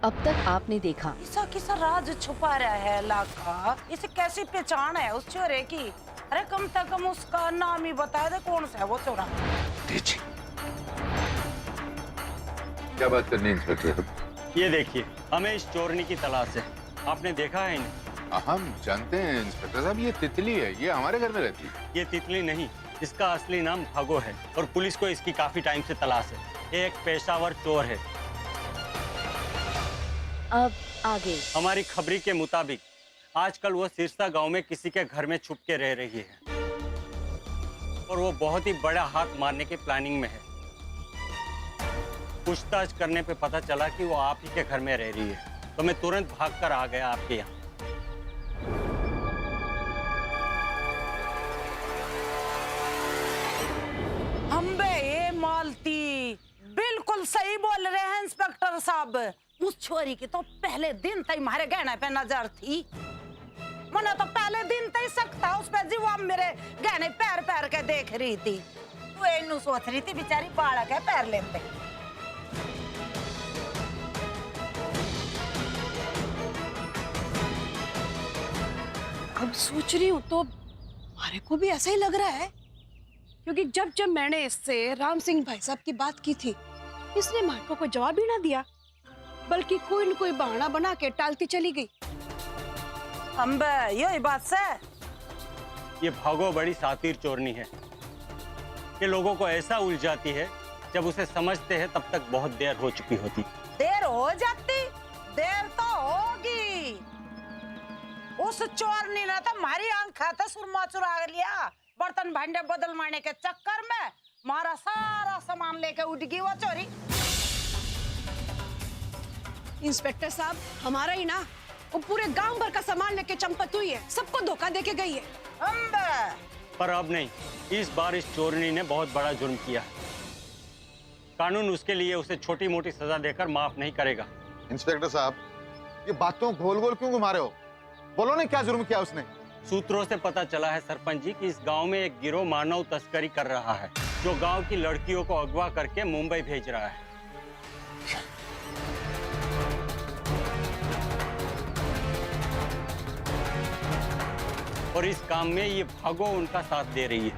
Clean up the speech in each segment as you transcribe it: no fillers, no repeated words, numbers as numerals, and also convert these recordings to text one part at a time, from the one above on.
अब तक आपने देखा। ऐसा किसा राज छुपा रहा है अल्लाह का, इसे कैसी पहचान है उस चोरे की? अरे कम से कम उसका नाम ही बता दे, कौन सा है वो चोरा? क्या बात करनी है इंस्पेक्टर? ये देखिए, हमें इस चोरनी की तलाश है। आपने देखा है इन्हें? हम जानते हैं इंस्पेक्टर साहब, ये तितली है, ये हमारे घर में रहती है। ये तितली नहीं, इसका असली नाम भागो है और पुलिस को इसकी काफी टाइम से तलाश है। ये एक पेशावर चोर है। अब आगे। हमारी खबरी के मुताबिक आजकल वो सिरसा गांव में किसी के घर में छुप के रह रही है और वो बहुत ही बड़ा हाथ मारने की प्लानिंग में है। पूछताछ करने पे पता चला कि वो आप ही के घर में रह रही है, तो मैं तुरंत भागकर आ गया आपके यहाँ। अम्बे ये मालती बिल्कुल सही बोल रहे हैं इंस्पेक्टर साहब। उस छोरी की तो पहले दिन तक हमारे गहने पे नजर थी। मैंने तो पहले दिन तक शक था उस पे, जीवा मेरे गहने पैर पैर के देख रही थी। तू इन्नू सोच रही थी बेचारी बालक है पैर लेते। अब सोच रही हूँ तो हमारे को भी ऐसा ही लग रहा है, क्योंकि जब जब मैंने इससे राम सिंह भाई साहब की बात की थी, इसने मार को कोई जवाब ही ना दिया, बल्कि कोई न कोई बहाना बना के टालती चली गई। अम्बे यही बात से ये भागो बड़ी सातिर चोरनी है। ये लोगों को ऐसा उलझाती है, जब उसे समझते हैं तब तक बहुत देर हो चुकी होती। देर हो जाती, देर तो होगी। उस चोरनी ने तो हमारी आंख खाते सुरमा चुरा लिया। बर्तन भांडे बदल मारने के चक्कर में हमारा सारा सामान लेके उठ गई वो चोरी। इंस्पेक्टर साहब, हमारा ही ना, वो पूरे गांव भर का सामान लेके चंपत हुई है, सबको धोखा देके गई है। पर अब नहीं, इस बार इस चोरनी ने बहुत बड़ा जुर्म किया है। कानून उसके लिए उसे छोटी मोटी सजा देकर माफ नहीं करेगा। इंस्पेक्टर साहब, ये बातों गोल गोल क्यों घुमा रहे हो? बोलो ना क्या जुर्म किया उसने? सूत्रों से पता चला है सरपंच जी कि इस गांव में एक गिरोह मानव तस्करी कर रहा है, जो गांव की लड़कियों को अगवा करके मुंबई भेज रहा है। और इस काम में ये भागो उनका साथ दे रही है।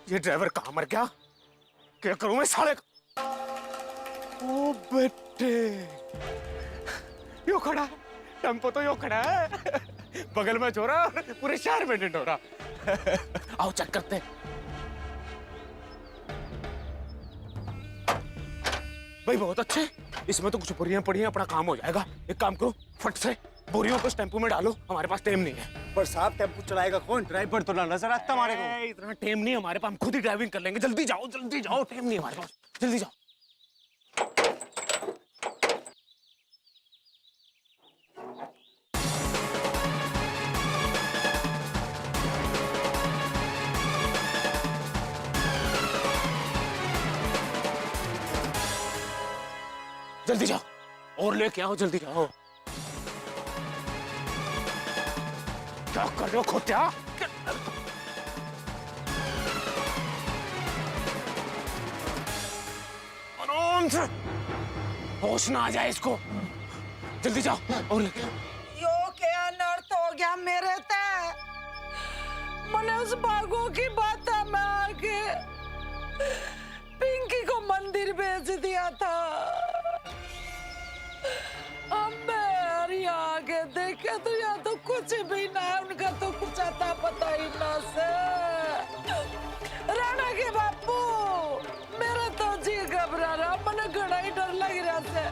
ये ड्राइवर कहाँ मर गया? क्या करूं मैं साले का? ओ बेटे, यो खड़ा है, टेम्पो तो यो खड़ा है, बगल में चोरा, पूरे शहर में ढिंढोरा। आओ चेक करते हैं। भाई बहुत अच्छे, इसमें तो कुछ बोरियां पड़ी हैं, अपना काम हो जाएगा। एक काम करो, फट से बोरियों को इस टेम्पो में डालो, हमारे पास टाइम नहीं है। पर साहब टेम्पो चलाएगा कौन? ड्राइवर तो ना नजर आता हमारे को। इतना टाइम नहीं हमारे पास, हम खुद ही ड्राइविंग कर लेंगे। जल्दी जाओ, टाइम नहीं हमारे पास, जल्दी जाओ। जल्दी जाओ और लेके आओ, जल्दी जाओ। क्या कर रहे हो खोत्या? आराम से, होश ना आ जाए इसको। जल्दी जाओ और लेके आओ। यो क्या अनर्थ हो गया मेरे ते। मैंने उस भागो की बात में आके पिंकी को मंदिर भेज दिया था। अब मैं यहाँ आके देखे तो यहाँ तो कुछ भी ना, उनका तो कुछ आता पता ही ना से। राणा के बापू, मेरा तो जी घबरा रहा, मैंने घड़ा ही डर लग रहा से।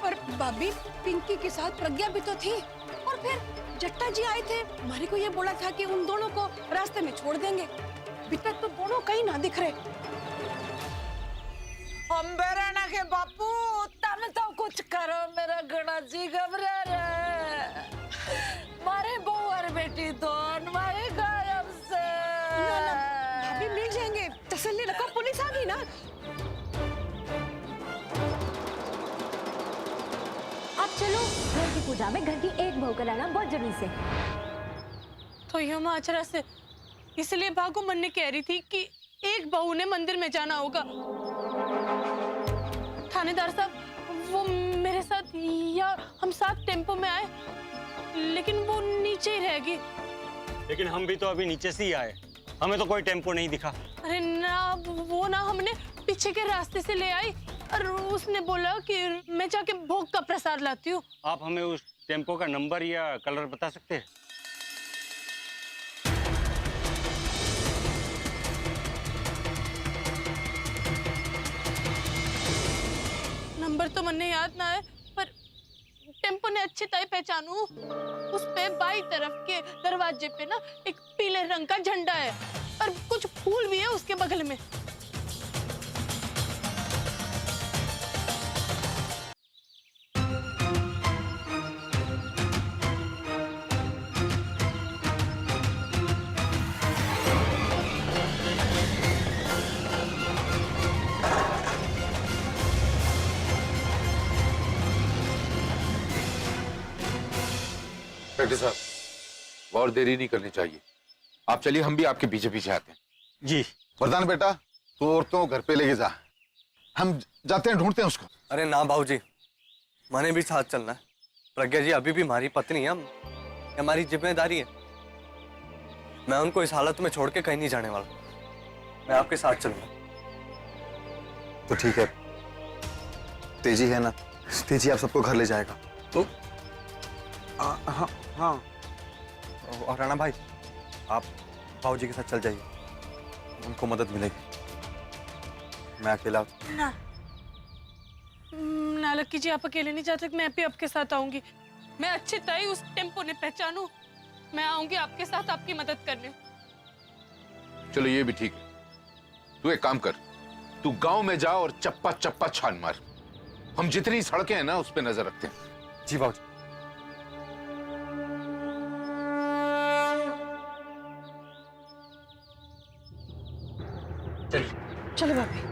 पर भाभी, पिंकी के साथ प्रज्ञा भी तो थी, और फिर जट्टा जी आए थे, हमारे को ये बोला था कि उन दोनों को रास्ते में छोड़ देंगे। अभी तक तो दोनों कहीं ना दिख रहे। राणा के बापू, तुम तो कुछ करो, मेरा घड़ा जी घबरा रहा है। मारे बहू और बेटी दोनों मारे गायब से। भाभी मिल जाएंगे, तसल्ली रखो, पुलिस आ गई ना। अब चलो घर की पूजा में घर की एक बहू का रहना बहुत जरूरी से। तो यम आचरा से इसलिए भागो मन ने कह रही थी कि एक बहू ने मंदिर में जाना होगा। थानेदार साहब, वो मेरे साथ या हम साथ टेम्पो में आए, लेकिन वो नीचे ही रहेगी। लेकिन हम भी तो अभी नीचे से ही आए, हमें तो कोई टेम्पो नहीं दिखा। अरे ना, वो ना हमने पीछे के रास्ते से ले आई और उसने बोला कि मैं जाके भोग का प्रसाद लाती हूँ। आप हमें उस टेम्पो का नंबर या कलर बता सकते हैं? नंबर तो मन याद ना है, पर टेम्पो ने अच्छी तरह पहचानू। उस पे बाई तरफ के दरवाजे पे ना एक पीले रंग का झंडा है और कुछ फूल भी है उसके बगल में। डॉक्टर साहब, और देरी नहीं करनी चाहिए। आप चलिए, हम भी आपके पीछे पीछे आते हैं। जी। वरदान बेटा, तू औरतों को घर पे लेके जा, हम जाते हैं, ढूंढते हैं उसको। अरे ना बाबूजी, मैंने भी साथ चलना है। प्रज्ञा जी अभी भी हमारी पत्नी है, हमारी जिम्मेदारी है। मैं उनको इस हालत में छोड़ के कहीं नहीं जाने वाला। मैं आपके साथ चलूंगा। तो ठीक है, तेजी है ना, तेजी आप सबको घर ले जाएगा। तो हाँ हाँ। और राणा भाई, आप बाबूजी के साथ चल जाइए, उनको मदद मिलेगी। मैं अकेला ना ना लक्की जी, आप अकेले नहीं जा सकते, मैं भी आपके साथ आऊंगी। मैं अच्छी तरह उस टेम्पो ने पहचानू, मैं आऊंगी आपके साथ आपकी मदद करने। चलो, ये भी ठीक है। तू एक काम कर, तू गांव में जा और चप्पा चप्पा छान मार। हम जितनी सड़कें हैं ना, उस पर नजर रखते हैं। जी बाबूजी। चलो भाभी।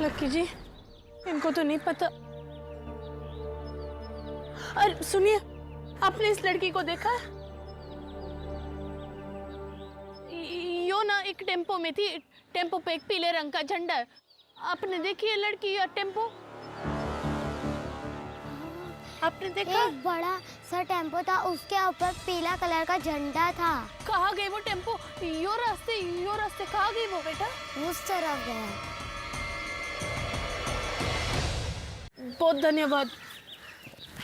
लक्की जी, इनको तो नहीं पता। अरे सुनिए, आपने इस लड़की को देखा? यो ना एक टेम्पो में थी, टेम्पो पे एक पीले रंग का झंडा है। आपने देखी है लड़की या टेम्पो? आपने देखा? एक बड़ा सा टेम्पो था, उसके ऊपर पीला कलर का झंडा था। कहाँ गई वो टेम्पो? यो रास्ते कहाँ गई वो बेटा? उस तरफ गया। बहुत धन्यवाद।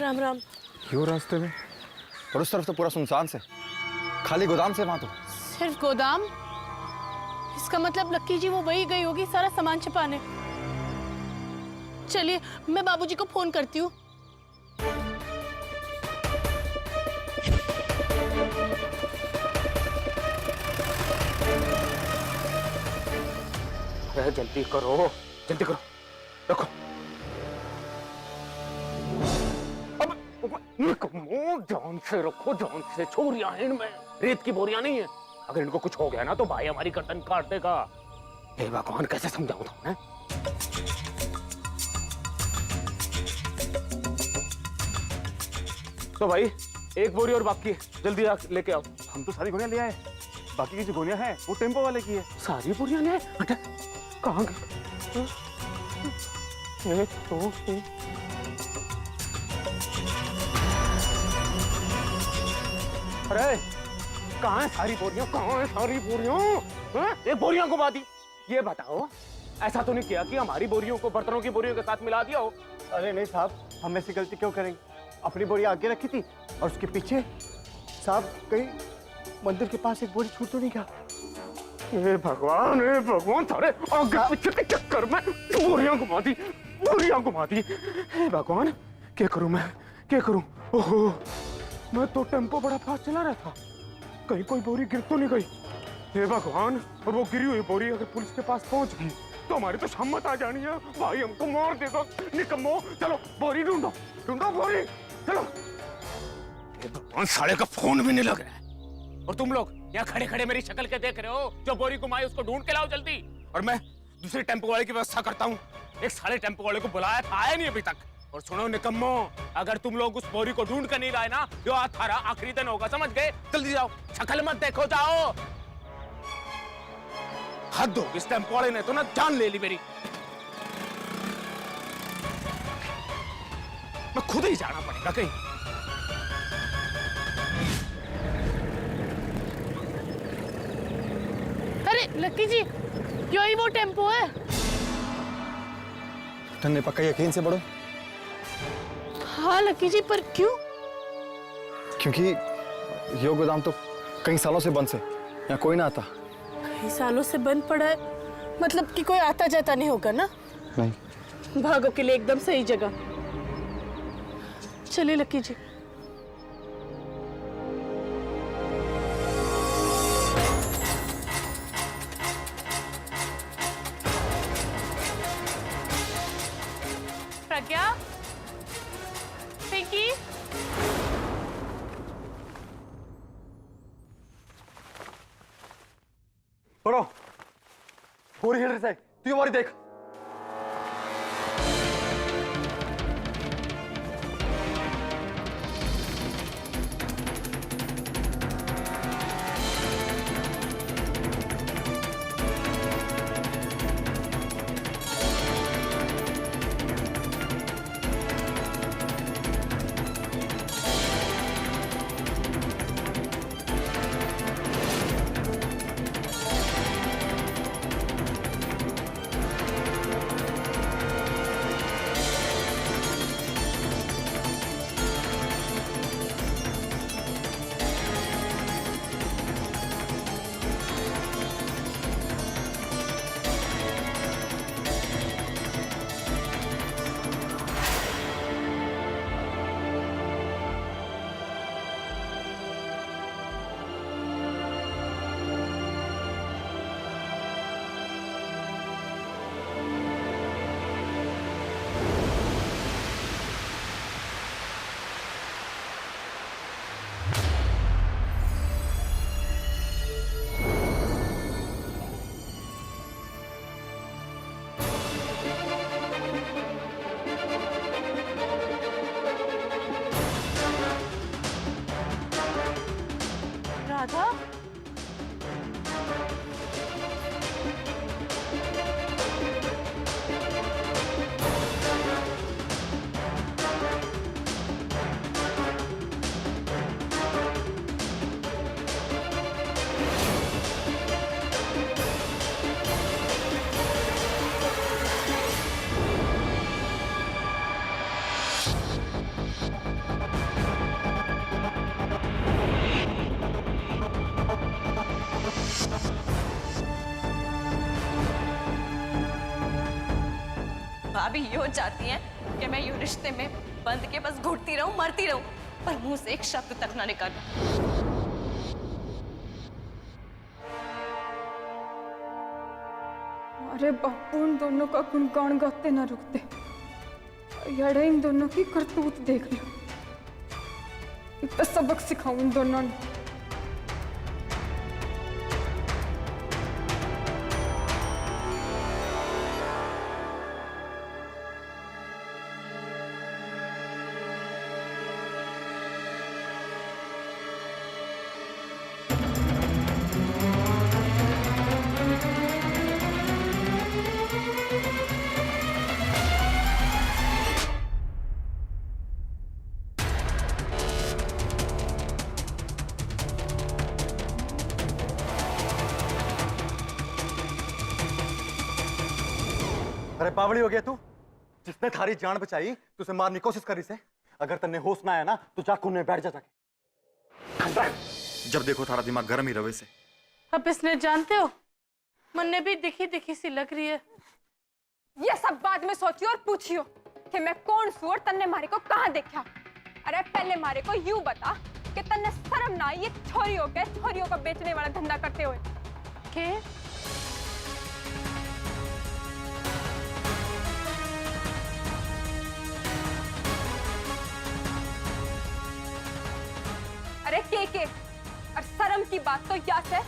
राम राम। क्यों रास्ते में? और उस तरफ तो पूरा सुनसान से, खाली गोदाम से वहां तो। सिर्फ गोदाम? इसका मतलब लक्की जी वो वही गई होगी सारा सामान छिपाने। चलिए, मैं बाबूजी को फोन करती हूँ। जल्दी करो, जल्दी करो, रखो। जान से रखो, जान से। छोरियां हैं इनमें, रेत की बोरियां नहीं है। अगर इनको कुछ हो गया ना तो भाई हमारी गर्दन काट देगा। हे भगवान, कैसे समझाऊं तुम्हें? तो भाई एक बोरी और बाकी है, जल्दी लेके आओ। हम तो सारी गोलियां ले आए, बाकी की जो गोलियां हैं वो टेम्पो वाले की है। सारी बोरियां ले आए? कहाँ गए? 1 2 3 अरे कहाँ है सारी बोरियां? कहाँ है सारी बोरियां? एक बोरियां घुमा दी। ये बताओ, ऐसा तो नहीं किया कि हमारी बोरियों को बर्तनों की बोरियों के साथ मिला दिया हो? अरे नहीं साहब, हम ऐसी गलती क्यों करेंगे? अपनी बोरी आगे रखी थी और उसके पीछे साहब कहीं मंदिर के पास एक बोरी छूट तो नहीं गया? हे भगवान, सारे आगे पीछे के चक्कर में बोरियां घुमा दी, बोरियां घुमा दी। हे भगवान, क्या करूं मैं, क्या करूं? ओहो, मैं तो टेम्पो बड़ा फास्ट चला रहा था, कहीं कोई बोरी गिर तो नहीं गई? हे भगवान, और वो गिरी हुई बोरी अगर पुलिस के पास पहुंच गई तो हमारी तो शामत आ जानी है। भाई हमको मार देगा निकम्मो। चलो बोरी ढूंढो, ढूंढो बोरी, चलो। हे भगवान, साले का फोन भी नहीं लग रहा है। और तुम लोग यहाँ खड़े खड़े मेरी शक्ल के देख रहे हो? जो बोरी घुमाई उसको ढूंढ के लाओ जल्दी। और मैं दूसरे टेम्पो वाले की व्यवस्था करता हूँ। एक साले टेम्पो वाले को बुलाया था, आया नहीं अभी तक। और सुनो निकम्मो, अगर तुम लोग उस बोरी को ढूंढ कर नहीं लाए ना, जो आज थारा आखिरी दिन होगा, समझ गए? जल्दी जाओ, शक्ल मत देखो, जाओ। हद हो, इस टेम्पो वाले ने तो ना जान ले ली मेरी। मैं खुद ही जाना पड़ेगा कहीं। अरे लक्की जी, क्यों ही वो टेम्पो है? धन्य पक्का यकीन से बढ़ो। हाँ लक्की जी, पर क्यों? क्योंकि ये गोदाम तो कई सालों से बंद है, यहाँ कोई ना आता। कई सालों से बंद पड़ा है, मतलब कि कोई आता जाता नहीं होगा ना? नहीं। भागो के लिए एकदम सही जगह। चलिए लक्की जी। प्रज्ञा, पिंकी, बड़ो बोरी हिल रही है, तू ये बोरी देख। राधा, भाभी यो चाहती हैं कि मैं यूं रिश्ते में बंद के बस घुटती रहूं, मरती रहूं, पर मुंह से एक शब्द तक ना निकालूं। अरे बापू, इन दोनों का गुणगान गाते ना रुकते। यारे इन दोनों की करतूत देख लो, इतना सबक सिखाऊं इन दोनों ने। अरे बावड़ी हो गया तू। जिसने थारी जान बचाई तुझे मारने की कोशिश करी से। अगर तन्ने होश ना आया ना तो जा कुन्ने बैठ जा जाके। जब देखो थारा दिमाग गर्म ही रवे से। अब इसने जानते हो मन्ने भी दिखी दिखी सी लग रही है। ये सब बाद में सोचियो और पूछियो कि मैं कौन सू और तन्ने मारे को कहाँ देखा। अरे पहले मारे को यूं बता कि तन्ने शर्म ना आई ये छोरियों को बेचने वाला धंधा करते हुए के अरे के और शर्म की बात तो यस है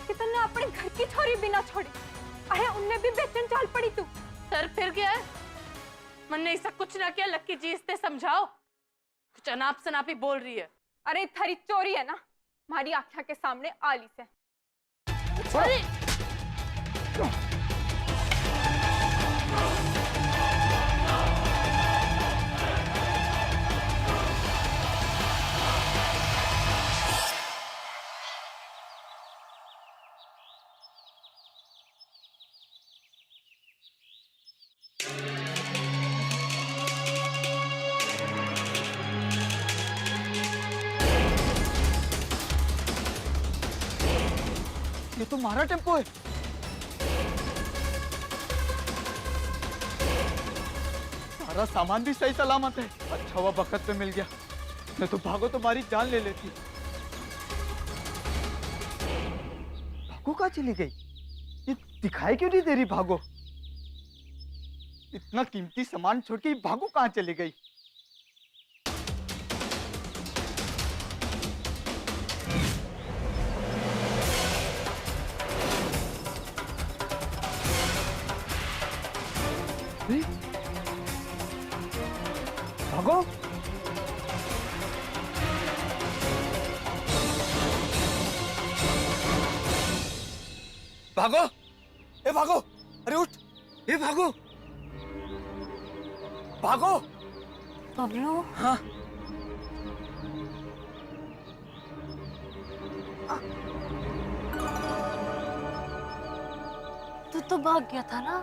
कि तन्ने अपने घर की छोरी भी ना छोड़ी। अरे उनने भी बेचन चाल पड़ी तू। सर फिर क्या है? मन्ने ऐसा कुछ ना किया, लक्की जी इससे समझाओ। कुछ अनाप शनापी बोल रही है। अरे थारी चोरी है ना हमारी आंखों के सामने आली से। अरे ये तो हमारा टेम्पो है। सारा सामान भी सही सलामत है। अच्छा हुआ वक्त पे मिल गया, नहीं तो भागो तुम्हारी जान ले लेती। भागो कहाँ चली गई? ये दिखाई क्यों नहीं दे रही? भागो, इतना कीमती सामान छोड़ के भागो कहाँ चली गई? भागो, भागो, ए भागो, अरे उठ, ए भागो, भागो। बबलू, हाँ, तू तो भाग गया था ना?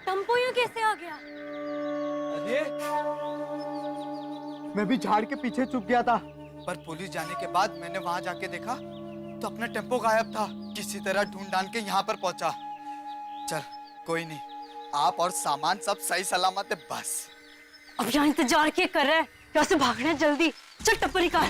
टम्पो यहाँ कैसे आ गया? अरे मैं भी झाड़ के पीछे छुप गया था, पर पुलिस जाने के बाद मैंने वहां जाके देखा तो अपना टेम्पो गायब था। किसी तरह ढूंढ ढांड के यहाँ पर पहुंचा। चल कोई नहीं, आप और सामान सब सही सलामत है बस। अब यहाँ इंतजार क्या कर रहा है? यहाँ से भागना है जल्दी। चल टप्परी का।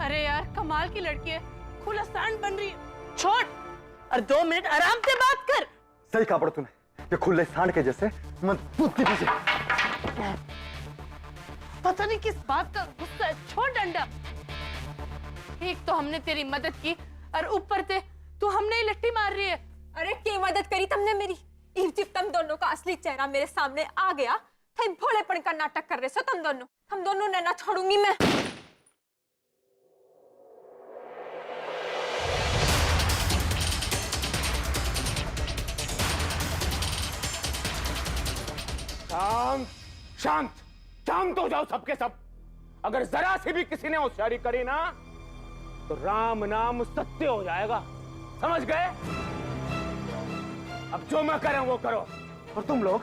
अरे यार कमाल की लड़की है, खुला सांड बन रही है। छोड़ और 2 मिनट आराम से बात कर। सही कहा पड़ा तूने, ये खुले सांड के जैसे मजबूत के पीछे। पता नहीं किस बात का गुस्सा है। छोड़ डंडा। एक तो हमने तेरी मदद की और ऊपर से तू हमने ही लट्टी मार रही है। अरे क्या मदद करी तुमने मेरी? जब तुम दोनों का असली चेहरा मेरे सामने आ गया तो भोलेपन का नाटक कर रहे हो तुम दोनों ने ना छोड़ूंगी मैं। शांत शांत शांत हो जाओ सबके सब। अगर जरा सी भी किसी ने होशियारी करी ना तो राम नाम सत्य हो जाएगा, समझ गए? अब जो मैं करूं वो करो, और तुम लोग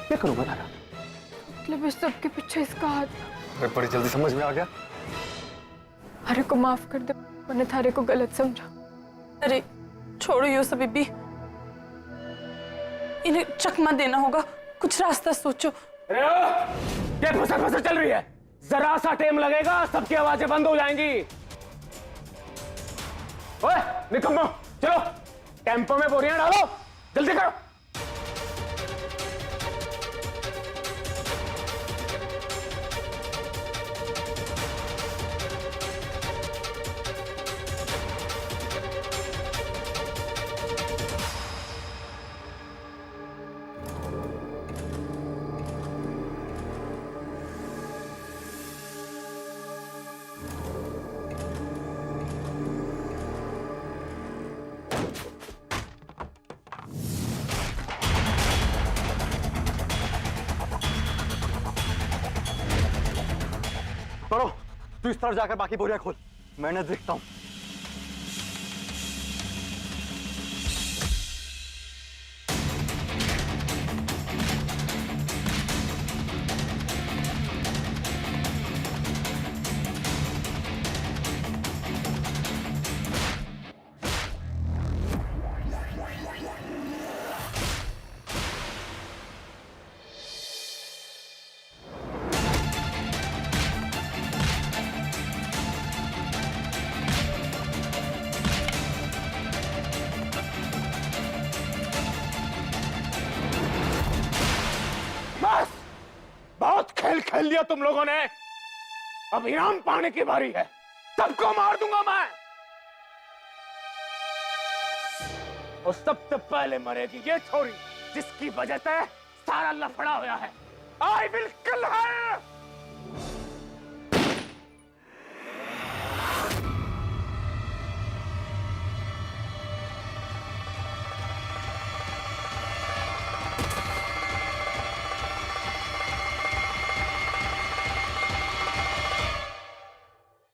क्या करो बताना। मतलब इस सबके पीछे इसका हाथ। अरे बड़ी जल्दी समझ में आ गया। अरे को माफ कर दे, मैंने थारे को गलत समझा। अरे छोड़ो यो सब भी, इन्हें चकमा देना होगा, कुछ रास्ता सोचो। क्या फसर फसर चल रही है? जरा सा टाइम लगेगा, सबकी आवाजें बंद हो जाएंगी। ओए निकम्मो, चलो टेम्पो में बोरियां डालो, जल्दी करो। करो, तू इस तरफ जाकर बाकी बोरियां खोल, मैंने देखता हूँ। बस, बहुत खेल खेल लिया तुम लोगों ने। अब इनाम पाने की बारी है, सबको मार दूंगा मैं। और सबसे पहले मरेगी ये छोरी जिसकी वजह से सारा लफड़ा हुआ है। I will kill her.